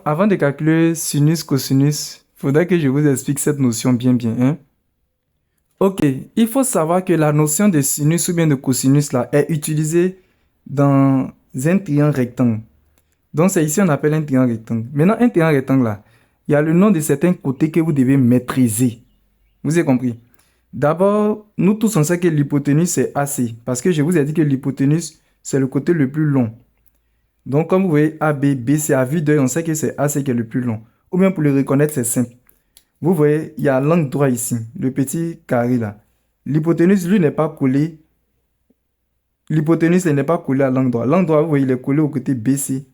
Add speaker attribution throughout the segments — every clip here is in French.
Speaker 1: avant de calculer sinus, cosinus, il faudrait que je vous explique cette notion bien, hein. Ok, il faut savoir que la notion de sinus ou bien de cosinus là est utilisée dans un triangle rectangle. Donc c'est ici on appelle un triangle rectangle. Maintenant, un triangle rectangle là, il y a le nom de certains côtés que vous devez maîtriser. Vous avez compris? D'abord, nous tous on sait que l'hypoténuse c'est AC, parce que je vous ai dit que l'hypoténuse c'est le côté le plus long. Donc comme vous voyez AB, BC, à vue d'œil, on sait que c'est AC qui est le plus long. Ou bien pour le reconnaître, c'est simple. Vous voyez, il y a l'angle droit ici, le petit carré là. L'hypoténuse, lui, n'est pas collé. L'hypoténuse, elle n'est pas collée à l'angle droit. L'angle droit, vous voyez, il est collé au côté BC.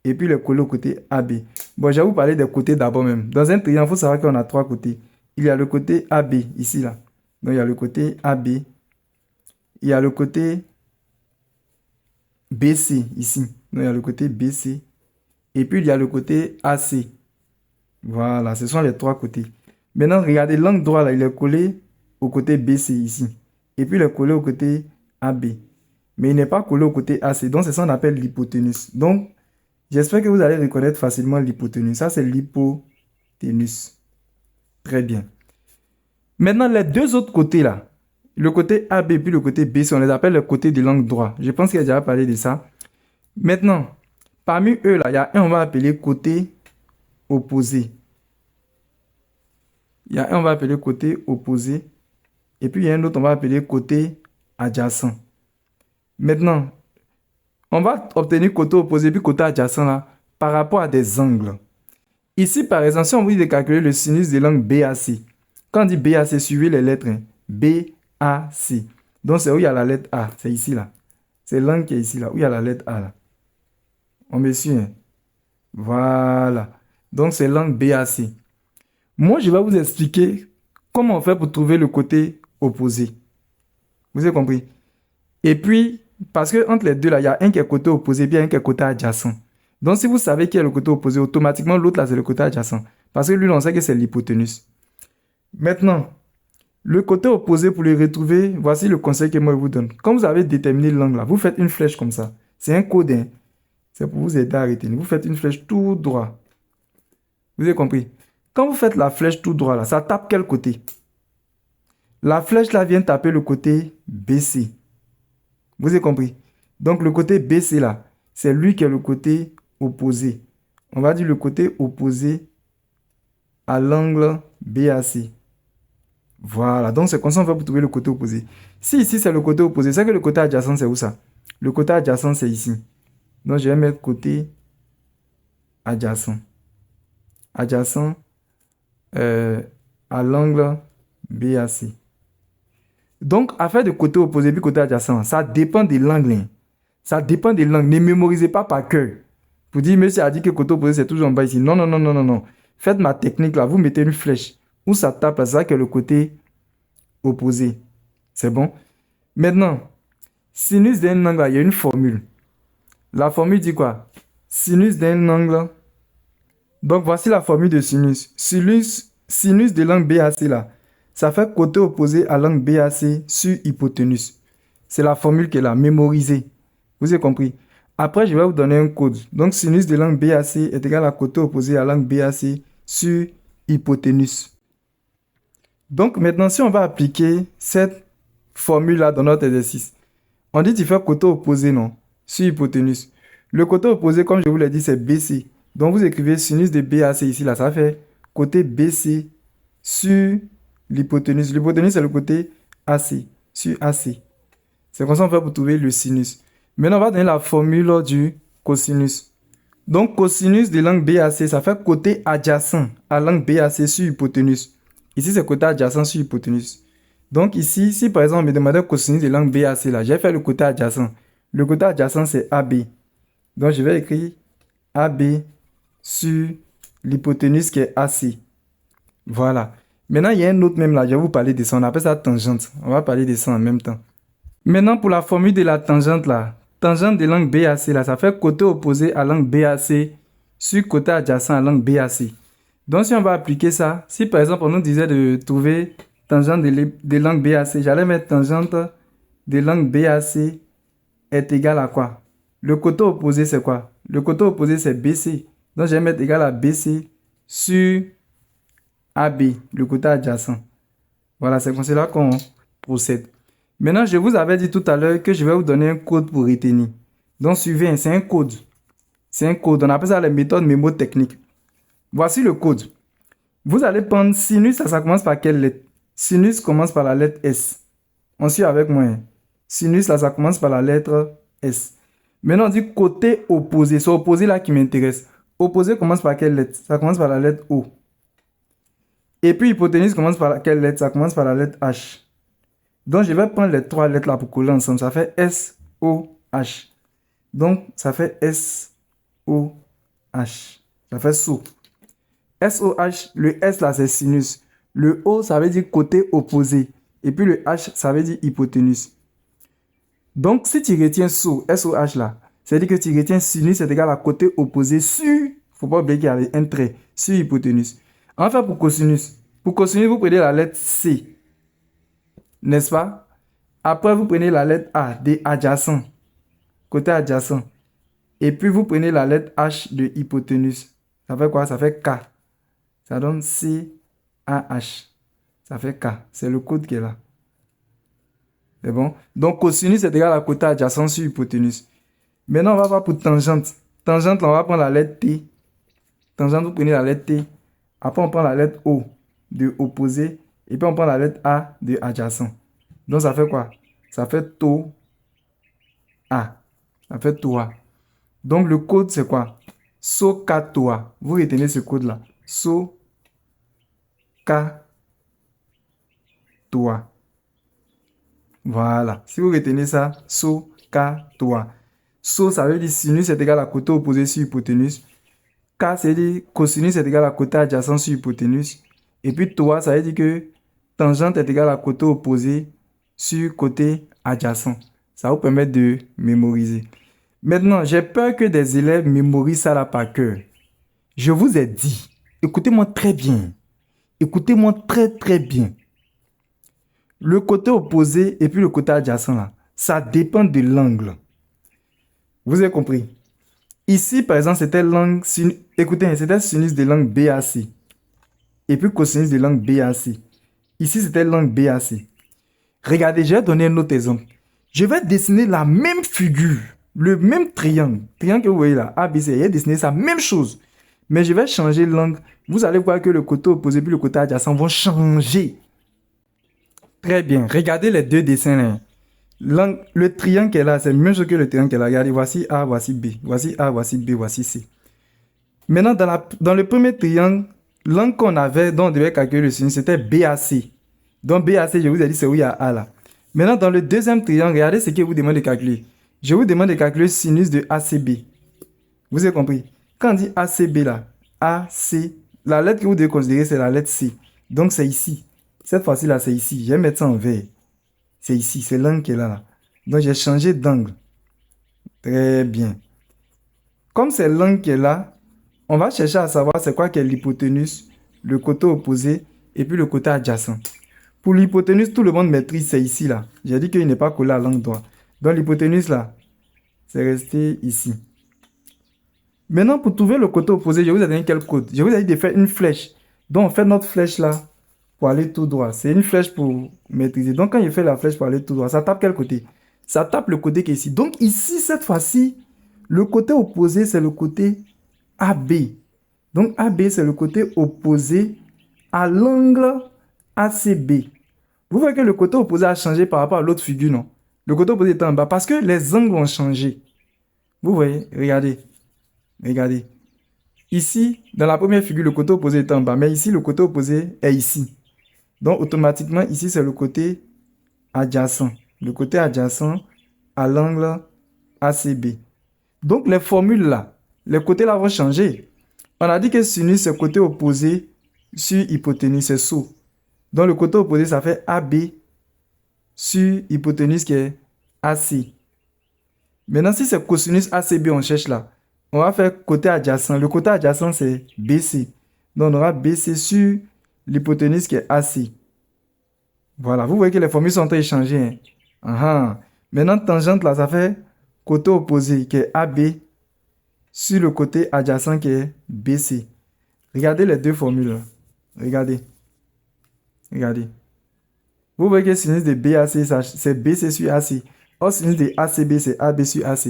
Speaker 1: Et puis, il est collé au côté AB. Bon, je vais vous parler des côtés d'abord même. Dans un triangle, il faut savoir qu'on a trois côtés. Il y a le côté AB, ici, là. Donc, il y a le côté AB. Il y a le côté BC, ici. Donc, il y a le côté BC. Et puis, il y a le côté AC. Voilà, ce sont les trois côtés. Maintenant, regardez, l'angle droit, là, il est collé au côté BC ici. Et puis, il est collé au côté AB. Mais il n'est pas collé au côté AC. Donc, c'est ça qu'on appelle l'hypoténuse. Donc, j'espère que vous allez reconnaître facilement l'hypoténuse. Ça, c'est l'hypoténuse. Très bien. Maintenant, les deux autres côtés, là, le côté AB et puis le côté BC, on les appelle le côté de l'angle droit. Je pense qu'il a déjà parlé de ça. Maintenant, parmi eux, là, il y a un, on va appeler côté opposé. Il y a un, on va appeler côté opposé. Et puis, il y a un autre, on va appeler côté adjacent. Maintenant, on va obtenir côté opposé puis côté adjacent là, par rapport à des angles. Ici, par exemple, si on vous dit de calculer le sinus de l'angle BAC, quand on dit BAC, suivez les lettres. Hein, BAC. Donc, c'est où il y a la lettre A. C'est ici là. C'est l'angle qui est ici là, où il y a la lettre A là. On me suit. Hein? Voilà. Donc, c'est l'angle BAC. Moi, je vais vous expliquer comment on fait pour trouver le côté opposé. Vous avez compris? Et puis, parce que entre les deux, là, il y a un qui est côté opposé, puis il y a un qui est côté adjacent. Donc, si vous savez qui est le côté opposé, automatiquement, l'autre, là, c'est le côté adjacent. Parce que lui, on sait que c'est l'hypoténuse. Maintenant, le côté opposé, pour le retrouver, voici le conseil que moi, je vous donne. Quand vous avez déterminé l'angle, là, vous faites une flèche comme ça. C'est un code, hein. C'est pour vous aider à retenir. Vous faites une flèche tout droit. Vous avez compris? Quand vous faites la flèche tout droit, là, ça tape quel côté? La flèche, là, vient taper le côté BC. Vous avez compris? Donc, le côté BC, là, c'est lui qui est le côté opposé. On va dire le côté opposé à l'angle BAC. Voilà. Donc, c'est comme ça qu'on fait pour trouver le côté opposé. Si ici, c'est le côté opposé, c'est que le côté adjacent, c'est où ça? Le côté adjacent, c'est ici. Donc, je vais mettre côté adjacent. Adjacent à l'angle BAC. Donc, affaire de côté opposé puis côté adjacent, ça dépend de l'angle. Ça dépend de l'angle. Ne mémorisez pas par cœur. Vous dites, monsieur a dit que côté opposé, c'est toujours en bas ici. Non, non, non, non, non, non. Faites ma technique là. Vous mettez une flèche. Où ça tape là, c'est ça qui est le côté opposé. C'est bon? Maintenant, sinus d'un angle, il y a une formule. La formule dit quoi? Sinus d'un angle. Donc, voici la formule de sinus. Sinus de l'angle BAC là. Ça fait côté opposé à l'angle BAC sur hypoténuse. C'est la formule qu'elle a mémorisée. Vous avez compris? Après, je vais vous donner un code. Donc, sinus de l'angle BAC est égal à côté opposé à l'angle BAC sur hypoténuse. Donc, maintenant, si on va appliquer cette formule-là dans notre exercice, on dit qu'il fait côté opposé, non? Sur hypoténuse. Le côté opposé, comme je vous l'ai dit, c'est BC. Donc, vous écrivez sinus de BAC ici, là. Ça fait côté BC sur l'hypoténuse. L'hypoténuse, c'est le côté AC, sur AC. C'est comme ça qu'on fait pour trouver le sinus. Maintenant, on va donner la formule du cosinus. Donc, cosinus de l'angle BAC, ça fait côté adjacent à l'angle BAC sur hypoténuse. Ici, c'est côté adjacent sur hypoténuse. Donc, ici, si par exemple, on me demandait cosinus de l'angle BAC, là, j'ai fait le côté adjacent. Le côté adjacent, c'est AB. Donc, je vais écrire AB sur l'hypoténuse qui est AC. Voilà. Maintenant, il y a un autre même là, je vais vous parler de ça. On appelle ça tangente. On va parler de ça en même temps. Maintenant, pour la formule de la tangente là, tangente de l'angle BAC là, ça fait côté opposé à l'angle BAC sur côté adjacent à l'angle BAC. Donc, si on va appliquer ça, si par exemple on nous disait de trouver tangente de l'angle BAC, j'allais mettre tangente de l'angle BAC est égal à quoi? Le côté opposé, c'est quoi? Le côté opposé, c'est BC. Donc, je vais mettre égal à BC sur AB, le côté adjacent. Voilà, c'est comme cela qu'on procède. Maintenant, je vous avais dit tout à l'heure que je vais vous donner un code pour retenir. Donc, suivez, c'est un code. C'est un code. On appelle ça les méthodes mémotechniques. Voici le code. Vous allez prendre sinus, ça commence par quelle lettre? Sinus commence par la lettre S. On suit avec moi. Sinus, là, ça commence par la lettre S. Maintenant, on dit côté opposé. C'est opposé là qui m'intéresse. Opposé commence par quelle lettre? Ça commence par la lettre O. Et puis, hypoténuse commence par quelle lettre? Ça commence par la lettre H. Donc, je vais prendre les trois lettres là pour coller ensemble. Ça fait S, O, H. Donc, ça fait S, O, H. Ça fait SO. S-O-H, le S là, c'est sinus. Le O, ça veut dire côté opposé. Et puis le H, ça veut dire hypoténuse. Donc, si tu retiens SO, S-O-H là, c'est-à-dire que tu retiens sinus est égal à côté opposé sur, il ne faut pas oublier qu'il y a un trait, sur hypoténuse. Enfin, pour cosinus. Pour cosinus, vous prenez la lettre C. N'est-ce pas? Après, vous prenez la lettre A, de adjacent. Côté adjacent. Et puis, vous prenez la lettre H de hypoténuse. Ça fait quoi? Ça fait K. Ça donne C-A-H. Ça fait K. C'est le code qui est là. C'est bon? Donc, cosinus est égal à côté adjacent sur hypoténuse. Maintenant, on va voir pour tangente. Tangente, là, on va prendre la lettre T. Tangente, vous prenez la lettre T. Après, on prend la lettre O de opposé. Et puis, on prend la lettre A de adjacent. Donc, ça fait quoi? Ça fait TO A. Ça fait TOA. Donc, le code, c'est quoi? SOCATOA. Vous retenez ce code-là. SOCATOA. Voilà. Si vous retenez ça, SOCATOA. So, ça veut dire sinus est égal à côté opposé sur hypoténuse. K, ça veut dire cosinus est égal à côté adjacent sur hypoténuse. Et puis, TOA, ça veut dire que tangente est égal à côté opposé sur côté adjacent. Ça vous permet de mémoriser. Maintenant, j'ai peur que des élèves mémorisent ça là par cœur. Je vous ai dit, écoutez-moi très bien. Écoutez-moi très très bien. Le côté opposé et puis le côté adjacent là, ça dépend de l'angle. Vous avez compris? Ici, par exemple, c'était l'angle, écoutez, c'était sinus de l'angle BAC. Et puis cosinus de l'angle BAC. Ici, c'était l'angle BAC. Regardez, je vais donner un autre exemple. Je vais dessiner la même figure, le même triangle. Triangle que vous voyez là, ABC, je vais dessiner ça, même chose. Mais je vais changer l'angle. Vous allez voir que le côté opposé et le côté adjacent vont changer. Très bien. Regardez les deux dessins là. Le triangle qui est là, c'est le même chose que le triangle qui est là. Regardez, voici A, voici B. Voici A, voici B, voici C. Maintenant, dans le premier triangle, l'angle qu'on avait, dont on devait calculer le sinus, c'était BAC. Donc BAC, je vous ai dit, c'est où il y a A là. Maintenant, dans le deuxième triangle, regardez ce que vous demande de calculer. Je vous demande de calculer le sinus de ACB. Vous avez compris? Quand on dit ACB là, AC, la lettre que vous devez considérer, c'est la lettre C. Donc c'est ici. Cette fois-ci là, c'est ici. Je vais mettre ça en vert. C'est ici, c'est l'angle qui est là. Donc j'ai changé d'angle. Très bien. Comme c'est l'angle qui est là, on va chercher à savoir c'est quoi qui est l'hypoténuse, le côté opposé et puis le côté adjacent. Pour l'hypoténuse, tout le monde maîtrise, c'est ici là. J'ai dit qu'il n'est pas collé à l'angle droit. Donc l'hypoténuse là, c'est resté ici. Maintenant, pour trouver le côté opposé, je vous ai donné quel code? Je vous ai dit de faire une flèche. Donc, on fait notre flèche là pour aller tout droit. C'est une flèche pour maîtriser. Donc, quand je fais la flèche pour aller tout droit, ça tape quel côté? Ça tape le côté qui est ici. Donc, ici, cette fois-ci, le côté opposé, c'est le côté AB. Donc, AB, c'est le côté opposé à l'angle ACB. Vous voyez que le côté opposé a changé par rapport à l'autre figure, non? Le côté opposé est en bas parce que les angles ont changé. Vous voyez, regardez. Regardez. Ici, dans la première figure, le côté opposé est en bas. Mais ici, le côté opposé est ici. Donc, automatiquement, ici, c'est le côté adjacent. Le côté adjacent à l'angle ACB. Donc, les formules là, les côtés là vont changer. On a dit que sinus, c'est côté opposé sur hypoténuse, c'est SO. Donc, le côté opposé, ça fait AB sur hypoténuse qui est AC. Maintenant, si c'est cosinus ACB, on cherche là. On va faire côté adjacent. Le côté adjacent, c'est BC. Donc, on aura BC sur l'hypoténuse qui est AC. Voilà, vous voyez que les formules sont en train de changer. Hein. Maintenant, tangente, là, ça fait côté opposé qui est AB sur le côté adjacent qui est BC. Regardez les deux formules. Regardez. Regardez. Vous voyez que sinus de BAC, c'est BC sur AC. Or, sinus de ACB, c'est AB sur AC.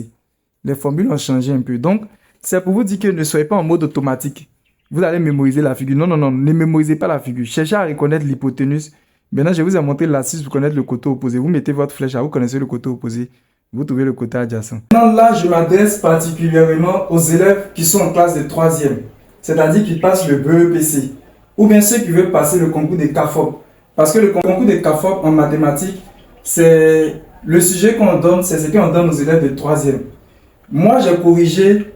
Speaker 1: Les formules ont changé un peu. Donc, c'est pour vous dire que ne soyez pas en mode automatique. Vous allez mémoriser la figure. Non, non, non, ne mémorisez pas la figure. Cherchez à reconnaître l'hypoténuse. Maintenant, je vous ai montré l'assise pour connaître le côté opposé. Vous mettez votre flèche là, vous connaissez le côté opposé. Vous trouvez le côté adjacent. Maintenant, là, je m'adresse particulièrement aux élèves qui sont en classe de 3e. C'est-à-dire qui passent le BEPC. Ou bien ceux qui veulent passer le concours des CAFOP. Parce que le concours des CAFOP en mathématiques, c'est le sujet qu'on donne, c'est ce qu'on donne aux élèves de 3e. Moi, j'ai corrigé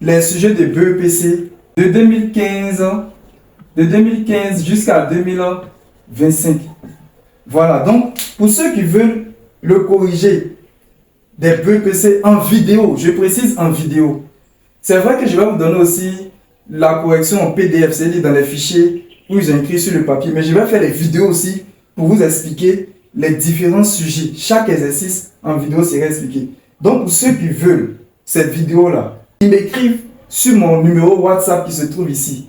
Speaker 1: les sujets de BEPC de 2015 jusqu'à 2025. Voilà, donc pour ceux qui veulent le corriger des BEPC en vidéo, je précise en vidéo. C'est vrai que je vais vous donner aussi la correction en PDF, c'est-à-dire dans les fichiers où ils ont écrit sur le papier, mais je vais faire des vidéos aussi pour vous expliquer les différents sujets. Chaque exercice en vidéo sera expliqué. Donc pour ceux qui veulent cette vidéo-là, ils m'écrivent sur mon numéro WhatsApp qui se trouve ici.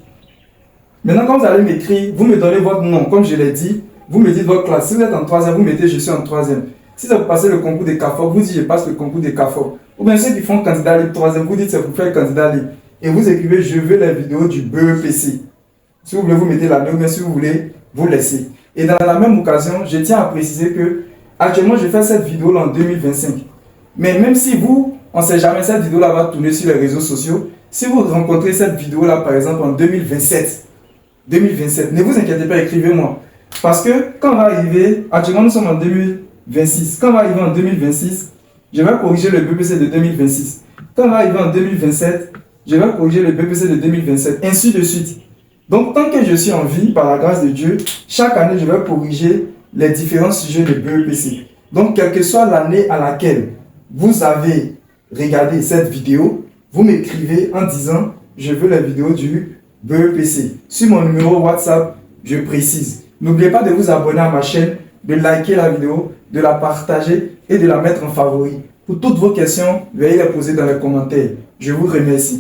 Speaker 1: Maintenant, quand vous allez m'écrire, vous me donnez votre nom, comme je l'ai dit, vous me dites votre classe. Si vous êtes en 3e, vous mettez je suis en 3e. Si ça vous passez le concours des CAFOP, vous dites je passe le concours des CAFOP. Ou bien ceux qui font candidat libre 3e, vous dites c'est pour faire candidat libre. Et vous écrivez je veux la vidéo du BEPC. Si vous voulez, vous mettez l'année, ou bien si vous voulez, vous laissez. Et dans la même occasion, je tiens à préciser que actuellement, je fais cette vidéo-là en 2025. Mais même si vous, on ne sait jamais, cette vidéo-là va tourner sur les réseaux sociaux. Si vous rencontrez cette vidéo-là, par exemple, en 2027, ne vous inquiétez pas, écrivez-moi. Parce que quand on va arriver, actuellement nous sommes en 2026, quand on va arriver en 2026, je vais corriger le BPC de 2026. Quand on va arriver en 2027, je vais corriger le BPC de 2027, ainsi de suite. Donc, tant que je suis en vie, par la grâce de Dieu, chaque année, je vais corriger les différents sujets de BEPC. Donc, quelle que soit l'année à laquelle vous avez regardé cette vidéo, vous m'écrivez en disant « Je veux la vidéo du BEPC ». Sur mon numéro WhatsApp, je précise. N'oubliez pas de vous abonner à ma chaîne, de liker la vidéo, de la partager et de la mettre en favori. Pour toutes vos questions, veuillez les poser dans les commentaires. Je vous remercie.